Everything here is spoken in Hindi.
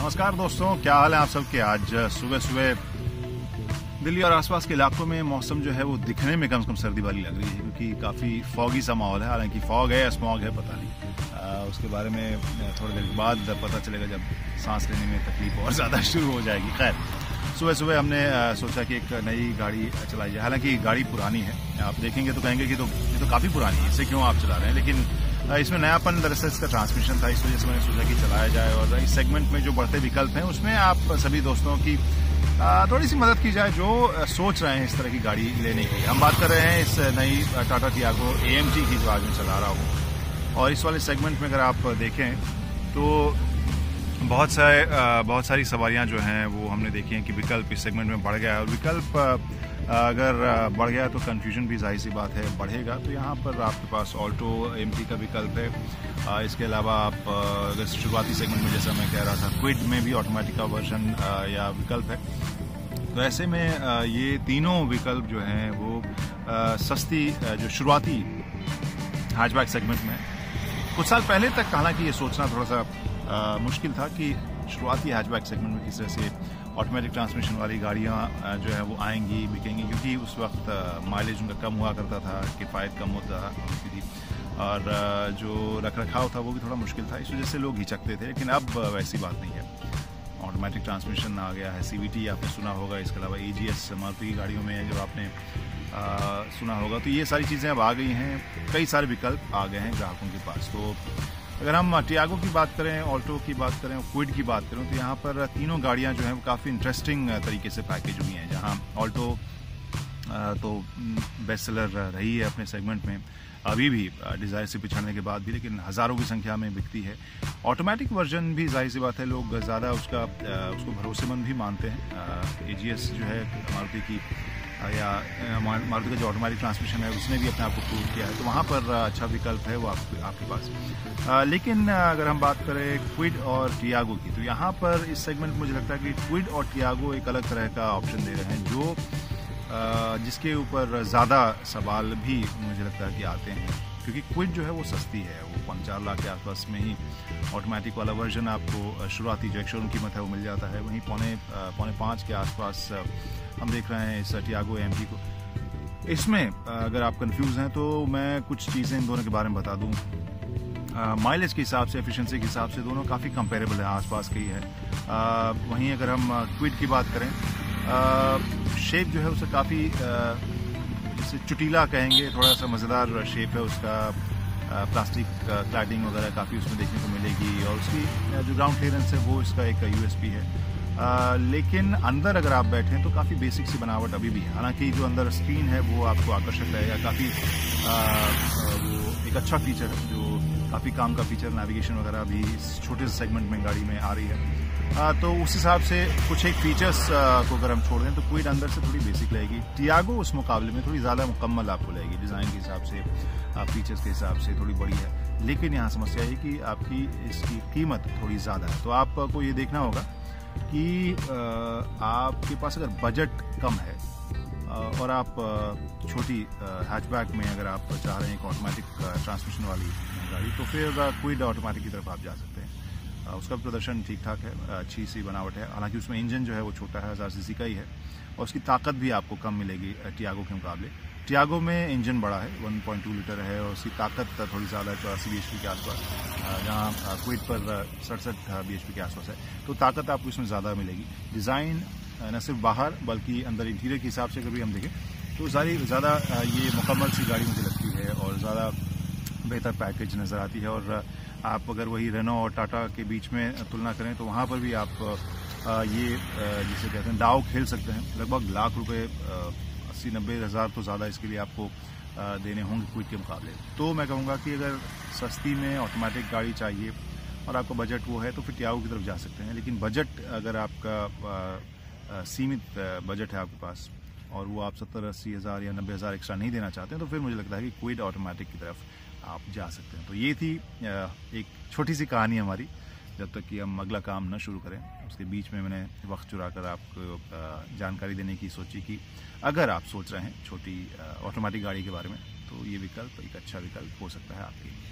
नमस्कार दोस्तों, क्या हाल है आप सबके। आज सुबह सुबह दिल्ली और आसपास के इलाकों में मौसम जो है वो दिखने में कम से कम सर्दी वाली लग रही है, क्योंकि काफ़ी फॉगी सा माहौल है। हालांकि फॉग है या स्मॉग है पता नहीं, उसके बारे में थोड़ी देर के बाद पता चलेगा जब सांस लेने में तकलीफ और ज़्यादा शुरू हो जाएगी। खैर, सुबह सुबह हमने सोचा कि एक नई गाड़ी चलाई जाए। हालांकि गाड़ी पुरानी है, आप देखेंगे तो कहेंगे कि ये तो काफ़ी पुरानी है, इससे क्यों आप चला रहे हैं। लेकिन इसमें नयापन दरअसल इसका ट्रांसमिशन था, इस वजह से मैंने सोचा कि चलाया जाए। और इस सेगमेंट में जो बढ़ते विकल्प हैं उसमें आप सभी दोस्तों की थोड़ी सी मदद की जाए जो सोच रहे हैं इस तरह की गाड़ी लेने की। हम बात कर रहे हैं इस नई टाटा टियागो AMG की जो आज मैं चला रहा हूँ। और इस वाले सेगमेंट में अगर आप देखें तो बहुत सारी सवारियां जो हैं वो हमने देखी हैं कि विकल्प इस सेगमेंट में बढ़ गया है। और विकल्प अगर बढ़ गया तो कन्फ्यूजन भी जाहिर सी बात है बढ़ेगा। तो यहाँ पर आपके पास ऑल्टो AMG का विकल्प है। इसके अलावा आप अगर शुरुआती सेगमेंट में जैसा मैं कह रहा था क्विड में भी ऑटोमेटिक का वर्जन या विकल्प है। तो ऐसे में ये तीनों विकल्प जो हैं वो सस्ती जो शुरुआती हैचबैक सेगमेंट में कुछ साल पहले तक हालांकि ये सोचना थोड़ा सा मुश्किल था कि शुरुआती हैचबैक सेगमेंट में किस तरह से ऑटोमेटिक ट्रांसमिशन वाली गाड़ियाँ जो है वो आएंगी, बिकेंगी, क्योंकि उस वक्त माइलेज उनका कम हुआ करता था, किफ़ायत कम होती थी और जो रख रखाव था वो भी थोड़ा मुश्किल था। इस वजह से लोग हिचकते थे। लेकिन अब वैसी बात नहीं है, ऑटोमेटिक ट्रांसमिशन आ गया है। CVT आपने सुना होगा, इसके अलावा AGS मारुति की गाड़ियों में जब आपने सुना होगा। तो ये सारी चीज़ें अब आ गई हैं, कई सारे विकल्प आ गए हैं ग्राहकों के पास। तो अगर हम टियागो की बात करें, ऑल्टो की बात करें और क्विड की बात करें तो यहाँ पर तीनों गाड़ियाँ जो हैं वो काफ़ी इंटरेस्टिंग तरीके से पैकेज हुई हैं। जहाँ ऑल्टो तो बेस्ट सेलर रही है अपने सेगमेंट में अभी भी, डिज़ायर से पिछड़ने के बाद भी, लेकिन हज़ारों की संख्या में बिकती है। ऑटोमेटिक वर्जन भी जाहिर सी बात है लोग ज़्यादा उसको भरोसेमंद भी मानते हैं। AGS जो है मारुति की या मारुति का जो ऑटोमेटिक ट्रांसमिशन है उसने भी अपने आप को प्रूव किया है। तो वहाँ पर अच्छा विकल्प है वो आपके पास। लेकिन अगर हम बात करें क्विड और टियागो की, तो यहाँ पर इस सेगमेंट में मुझे लगता है कि क्विड और टियागो एक अलग तरह का ऑप्शन दे रहे हैं जो जिसके ऊपर ज़्यादा सवाल भी मुझे लगता है कि आते हैं। क्योंकि क्विड जो है वो सस्ती है, वो 5-4 लाख के आसपास में ही ऑटोमेटिक वाला वर्जन आपको शुरुआती जो एक शोरूम कीमत है वो मिल जाता है। वहीं पौने 5 के आसपास हम देख रहे हैं इस टियागो AMG को। इसमें अगर आप कंफ्यूज हैं तो मैं कुछ चीज़ें इन दोनों के बारे में बता दूं। माइलेज के हिसाब से, एफिशिएंसी के हिसाब से दोनों काफ़ी कंपेरेबल है, आसपास के ही है। वहीं अगर हम क्विड की बात करें, शेप जो है उसे काफ़ी जिसे चुटीला कहेंगे, थोड़ा सा मज़ेदार शेप है उसका। प्लास्टिक क्लैडिंग वगैरह काफ़ी उसमें देखने को मिलेगी और उसकी जो ग्राउंड क्लियरेंस है वो इसका एक USP है। लेकिन अंदर अगर आप बैठें तो काफ़ी बेसिक सी बनावट अभी भी है। हालांकि जो अंदर स्क्रीन है वो आपको आकर्षक रहेगा, काफ़ी वो एक अच्छा फीचर है, जो काफ़ी काम का फीचर, नेविगेशन वगैरह भी इस छोटे से सेगमेंट में गाड़ी में आ रही है। तो उस हिसाब से कुछ एक फीचर्स को अगर हम छोड़ दें तो क्विड अंदर से थोड़ी बेसिक रहेगी। टियागो उस मुकाबले में थोड़ी ज़्यादा मुकम्मल आपको लगेगी, डिज़ाइन के हिसाब से, फीचर्स के हिसाब से थोड़ी बड़ी है। लेकिन यहाँ समस्या है कि आपकी इसकी कीमत थोड़ी ज़्यादा है। तो आपको ये देखना होगा कि आपके पास अगर बजट कम है और आप छोटी हैचबैक में अगर आप चाह रहे हैं एक ऑटोमेटिक ट्रांसमिशन वाली गाड़ी, तो फिर क्विड ऑटोमेटिक की तरफ आप जा सकते हैं। उसका प्रदर्शन ठीक ठाक है, अच्छी सी बनावट है। हालांकि उसमें इंजन जो है वो छोटा है, 1000 cc का ही है और उसकी ताकत भी आपको कम मिलेगी टियागो के मुकाबले। टियागो में इंजन बड़ा है, 1.2 लीटर है और उसकी ताकत थोड़ी ज़्यादा है, 84 bhp के आसपास, जहाँ क्विड पर 67 bhp के आसपास है। तो ताकत आपको इसमें ज़्यादा मिलेगी। डिज़ाइन न सिर्फ बाहर बल्कि अंदर इंटीरियर के हिसाब से अगर भी हम देखें तो ज़्यादा ये मुकम्मल सी गाड़ी मुझे लगती है और ज़्यादा बेहतर पैकेज नज़र आती है। और आप अगर वही रेनो और टाटा के बीच में तुलना करें तो वहाँ पर भी आप ये जिसे कहते हैं दाव खेल सकते हैं। लगभग लाख रुपए, 80-90 हज़ार तो ज़्यादा इसके लिए आपको देने होंगे क्विड के मुकाबले। तो मैं कहूँगा कि अगर सस्ती में ऑटोमेटिक गाड़ी चाहिए और आपका बजट वो है तो फिर टियागो की तरफ जा सकते हैं। लेकिन बजट अगर आपका सीमित बजट है आपके पास और वो आप 70-80 हज़ार या 90 हज़ार एक्स्ट्रा नहीं देना चाहते हैं तो फिर मुझे लगता है कि क्विड ऑटोमेटिक की तरफ आप जा सकते हैं। तो ये थी एक छोटी सी कहानी हमारी, जब तक कि हम अगला काम न शुरू करें उसके बीच में मैंने वक्त चुरा कर आपको जानकारी देने की सोची कि अगर आप सोच रहे हैं छोटी ऑटोमेटिक गाड़ी के बारे में तो ये विकल्प एक अच्छा विकल्प हो सकता है आपके लिए।